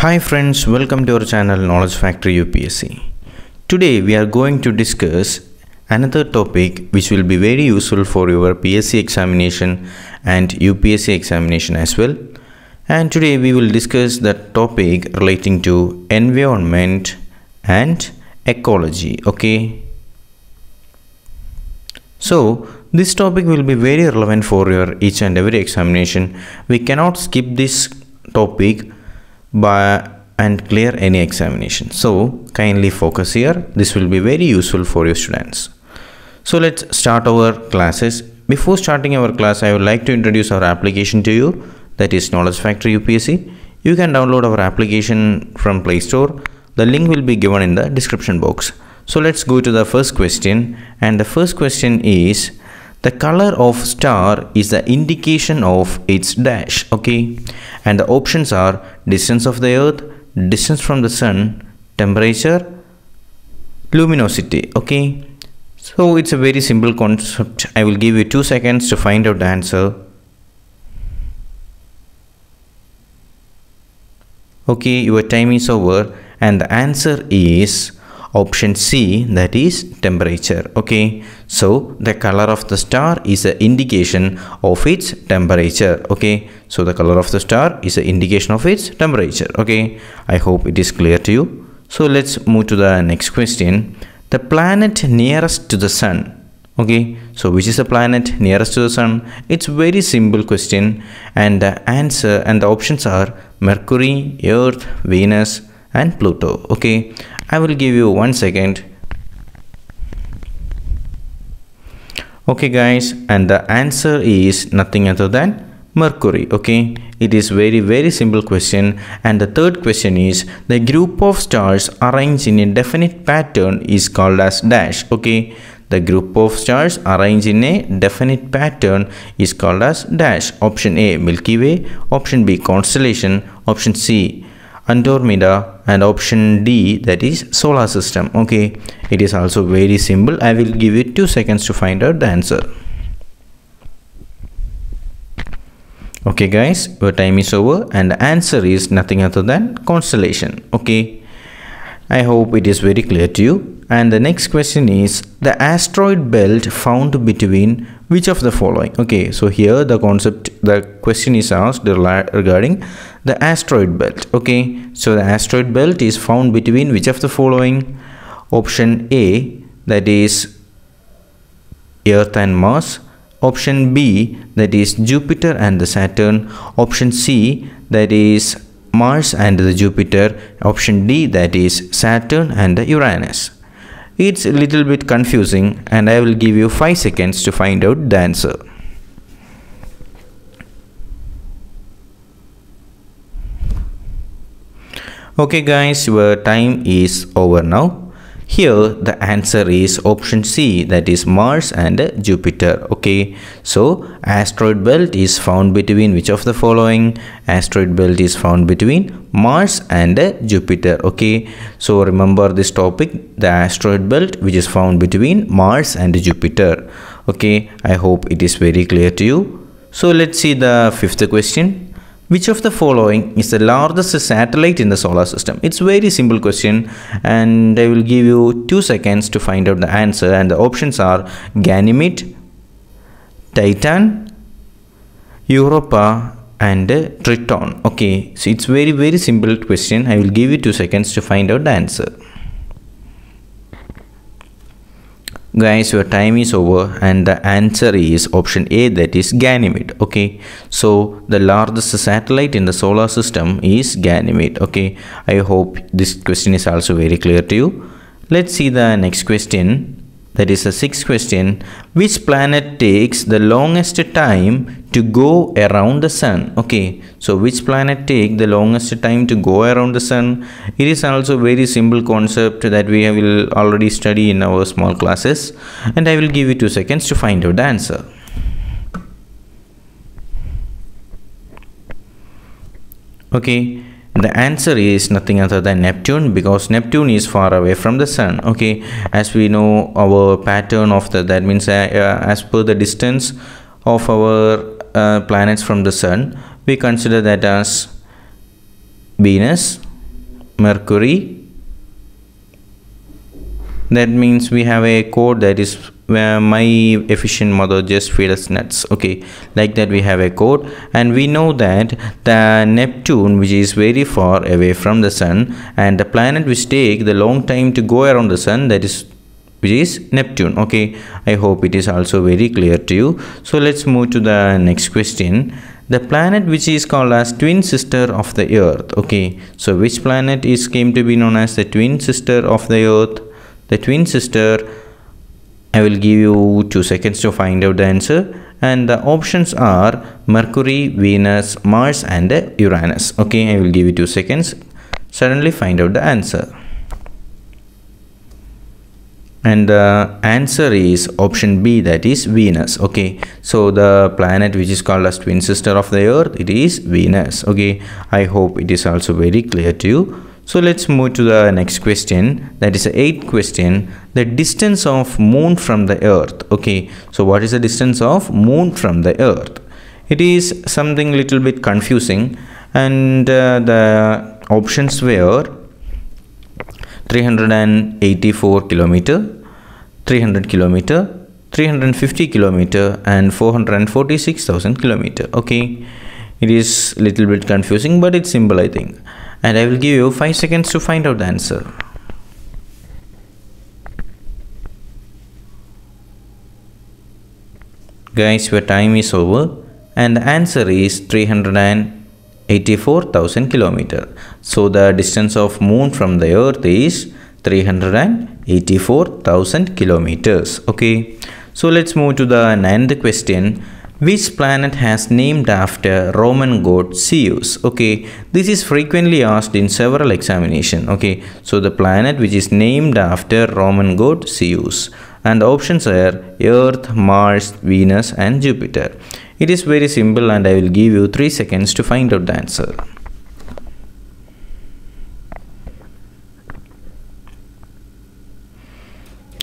Hi friends, welcome to our channel Knowledge Factory UPSC. Today we are going to discuss another topic which will be very useful for your PSC examination and UPSC examination as well. And today we will discuss the topic relating to environment and ecology. Okay. So this topic will be very relevant for your each and every examination. We cannot skip this topic and clear any examination. So kindly focus here. This will be very useful for your students. So let's start our classes. Before starting our class, I would like to introduce our application to you, that is Knowledge Factory UPSC. You can download our application from Play Store. The link will be given in the description box. So let's go to the first question, and the first question is, the color of star is the indication of its dash. Okay, and the options are distance of the earth, distance from the sun, temperature, luminosity. Okay, so it's a very simple concept. I will give you 2 seconds to find out the answer. Okay, your time is over, and the answer is option C, that is temperature. Okay, so the color of the star is an indication of its temperature. Okay, so the color of the star is an indication of its temperature. Okay, I hope it is clear to you. So let's move to the next question. The planet nearest to the sun. Okay, so which is the planet nearest to the sun? It's very simple question, and the answer and the options are Mercury, Earth, Venus and Pluto. Okay, I will give you 1 second. Okay guys, and the answer is nothing other than Mercury. Okay, it is very simple question. And the third question is, the group of stars arranged in a definite pattern is called as dash. Okay, the group of stars arranged in a definite pattern is called as dash. Option A, Milky Way. Option B, constellation. Option C, Andromeda, and option D, that is solar system. Okay, it is also very simple. I will give you 2 seconds to find out the answer. Okay guys, your time is over, and the answer is nothing other than constellation. Okay, I hope it is very clear to you. And the next question is, the asteroid belt found between which of the following? Okay, so here the question is asked regarding the asteroid belt. Okay, so the asteroid belt is found between which of the following? Option A, that is Earth and Mars. Option B, that is Jupiter and the Saturn. Option C, that is Mars and the Jupiter. Option D, that is Saturn and the Uranus. It's a little bit confusing, and I will give you 5 seconds to find out the answer. Okay guys, your time is over now. Here the answer is option C, that is Mars and Jupiter. Okay, so asteroid belt is found between which of the following? Asteroid belt is found between Mars and Jupiter. Okay, so remember this topic, the asteroid belt which is found between Mars and Jupiter. Okay, I hope it is very clear to you. So let's see the fifth question. Which of the following is the largest satellite in the solar system? It's very simple question, and I will give you 2 seconds to find out the answer, and the options are Ganymede, Titan, Europa and Triton. Okay, so it's very simple question. I will give you 2 seconds to find out the answer. Guys, your time is over, and the answer is option A, that is Ganymede. Okay, so the largest satellite in the solar system is Ganymede. Okay, I hope this question is also very clear to you. Let's see the next question. That is the sixth question. Which planet takes the longest time to go around the sun? Okay, so which planet takes the longest time to go around the sun? It is also very simple concept that we will already study in our small classes, and I will give you 2 seconds to find out the answer. Okay, the answer is nothing other than Neptune, because Neptune is far away from the sun. Okay, as we know our pattern of that means as per the distance of our planets from the sun, we consider that as Venus, Mercury. That means we have a code that is where my efficient mother just feed us nuts. Okay, like that we have a code, and we know that the Neptune, which is very far away from the sun, and the planet which take the long time to go around the sun, that is which is Neptune. Okay, I hope it is also very clear to you. So let's move to the next question. The planet which is called as twin sister of the Earth. Okay, so which planet is came to be known as the twin sister of the Earth? The twin sister, I will give you 2 seconds to find out the answer, and the options are Mercury, Venus, Mars and Uranus. Okay, I will give you 2 seconds. Suddenly find out the answer. And the answer is option B, that is Venus. Okay, so the planet which is called as twin sister of the Earth, it is Venus. Okay, I hope it is also very clear to you. So let's move to the next question, that is the 8th question, the distance of moon from the Earth. Okay, so what is the distance of moon from the Earth? It is something little bit confusing, and the options were 384 kilometer, 300 kilometer, 350 kilometer and 446,000 kilometer. Okay, it is little bit confusing, but it's simple, I think. And I will give you 5 seconds to find out the answer. Guys, your time is over, and the answer is 384,000 kilometer. So the distance of moon from the Earth is 384,000 kilometers. Okay, so let's move to the 9th question. Which planet has named after Roman god Zeus? Okay, this is frequently asked in several examinations. Okay, so the planet which is named after Roman god Zeus, and the options are Earth, Mars, Venus and Jupiter. It is very simple, and I will give you 3 seconds to find out the answer.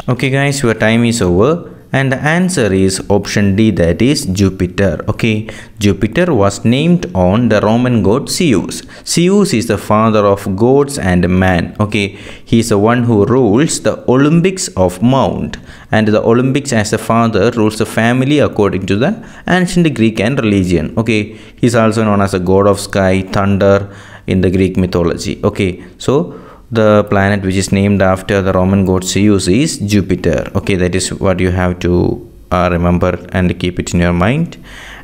Okay guys, your time is over, and the answer is option D, that is Jupiter. Okay, Jupiter was named on the Roman god Zeus. Zeus is the father of gods and man. Okay, he is the one who rules the Olympics of Mount, and the Olympics as a father rules the family according to the ancient Greek and religion. Okay, he is also known as the god of sky, thunder in the Greek mythology. Okay, so the planet which is named after the Roman god Zeus is Jupiter. Okay, that is what you have to remember and keep it in your mind.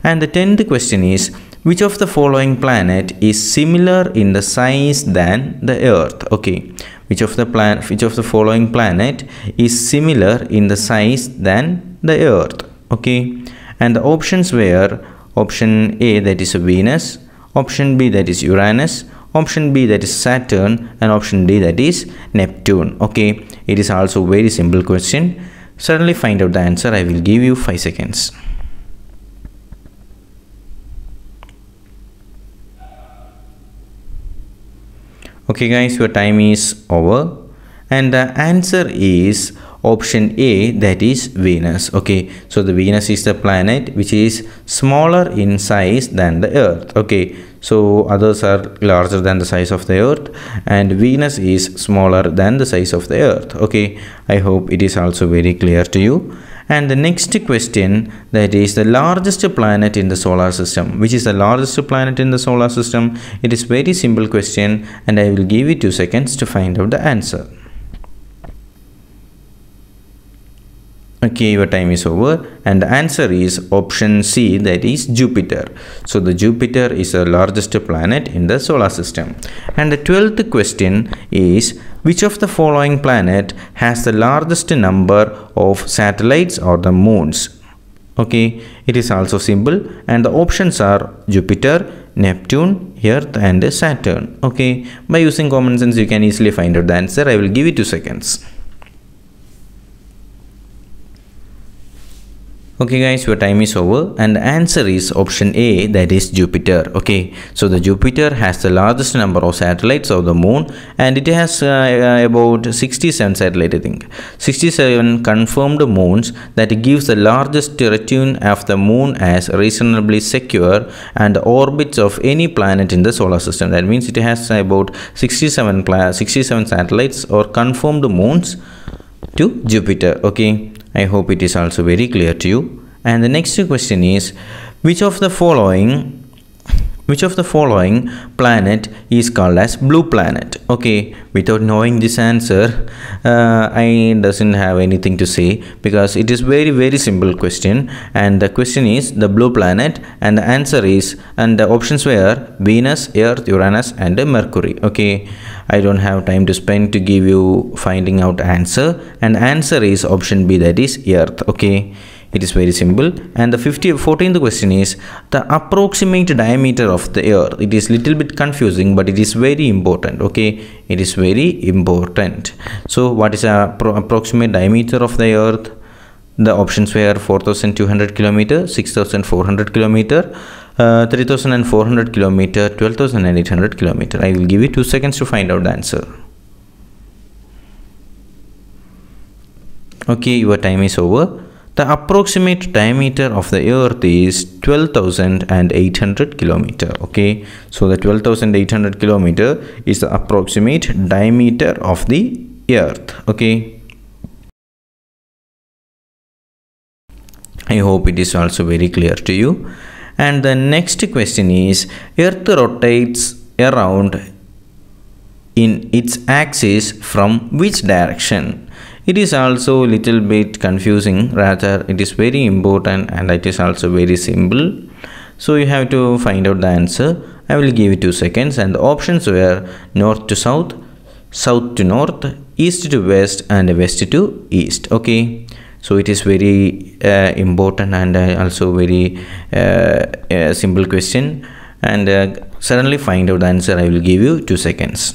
And the 10th question is, which of the following planet is similar in the size than the Earth? Okay, which of the following planet is similar in the size than the Earth? Okay, and the options were option A, that is Venus, option B, that is Uranus, option B, that is Saturn, and option D, that is Neptune. Okay, it is also very simple question. Suddenly find out the answer. I will give you 5 seconds. Okay guys, your time is over, and the answer is option A, that is Venus. Okay, so the Venus is the planet which is smaller in size than the Earth. Okay, so others are larger than the size of the Earth, and Venus is smaller than the size of the Earth. Okay, I hope it is also very clear to you. And the next question, that is the largest planet in the solar system. Which is the largest planet in the solar system? It is very simple question, and I will give you 2 seconds to find out the answer. Okay, your time is over, and the answer is option C, that is Jupiter. So the Jupiter is the largest planet in the solar system. And the 12th question is, which of the following planet has the largest number of satellites or the moons? Okay, it is also simple, and the options are Jupiter, Neptune, Earth and Saturn. Okay, by using common sense you can easily find out the answer. I will give you 2 seconds. Okay guys, your time is over and the answer is option A, that is Jupiter. Okay, so the Jupiter has the largest number of satellites of the moon and it has about 67 satellites, I think. 67 confirmed moons that gives the largest return of the moon as reasonably secure and the orbits of any planet in the solar system. That means it has about 67 satellites or confirmed moons to Jupiter. Okay, I hope it is also very clear to you. And the next question is, which of the following planet is called as blue planet? Okay, without knowing this answer, I doesn't have anything to say because it is very simple question, and the question is the blue planet, and the answer is, and the options were Venus, Earth, Uranus and Mercury. Okay, I don't have time to spend to give you finding out answer, and answer is option B, that is Earth. Okay, it is very simple. And the 14th question is the approximate diameter of the Earth. It is little bit confusing, but it is very important. Okay, it is very important. So what is the approximate diameter of the Earth? The options were 4,200 km, 6,400 km, 3,400 km, 12,800 km. I will give you 2 seconds to find out the answer. Okay, your time is over. The approximate diameter of the Earth is 12,800 km. Okay, so the 12,800 km is the approximate diameter of the Earth. Okay, I hope it is also very clear to you. And the next question is, Earth rotates around in its axis from which direction? It is also a little bit confusing, rather it is very important, and it is also very simple. So you have to find out the answer. I will give you 2 seconds, and the options were north to south, south to north, east to west and west to east. Okay, so it is very important and also very simple question, and suddenly find out the answer. I will give you 2 seconds.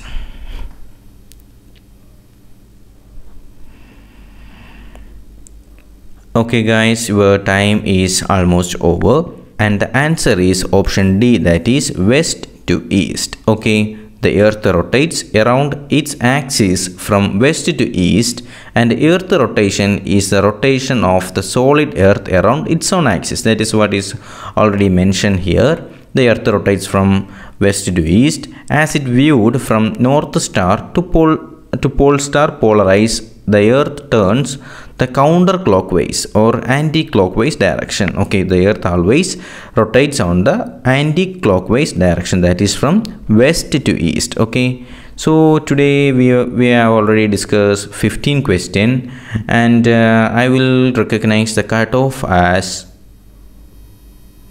Okay guys, your time is almost over, and the answer is option D, that is west to east. Okay, the Earth rotates around its axis from west to east, and Earth rotation is the rotation of the solid Earth around its own axis. That is what is already mentioned here. The Earth rotates from west to east as it viewed from north star to pole star polarized. The Earth turns the counterclockwise or anti-clockwise direction. Okay, the Earth always rotates on the anti-clockwise direction, that is from west to east. Okay, so today we have already discussed 15 questions, and I will recognize the cutoff as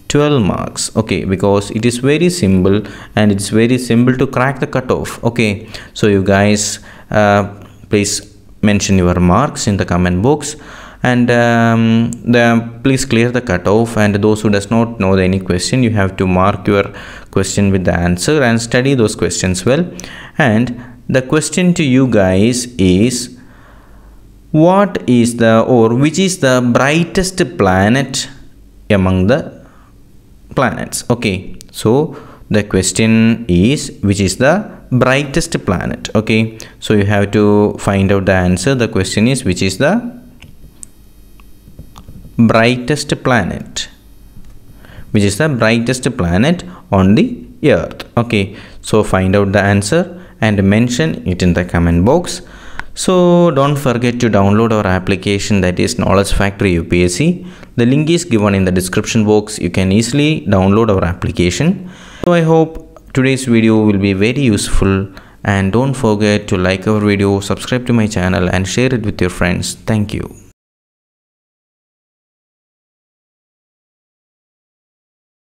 12 marks. Okay, because it is very simple and it's very simple to crack the cutoff. Okay, so you guys please mention your marks in the comment box, and please clear the cutoff. And those who does not know any question, you have to mark your question with the answer and study those questions well. And the question to you guys is, what is the, or which is the brightest planet among the planets? Okay, so the question is, which is the brightest planet? Okay, so you have to find out the answer. The question is, which is the brightest planet? Which is the brightest planet on the Earth? Okay, so find out the answer and mention it in the comment box. So don't forget to download our application, that is Knowledge Factory UPSC. The link is given in the description box. You can easily download our application. So I hope today's video will be very useful, and don't forget to like our video, subscribe to my channel and share it with your friends. Thank you.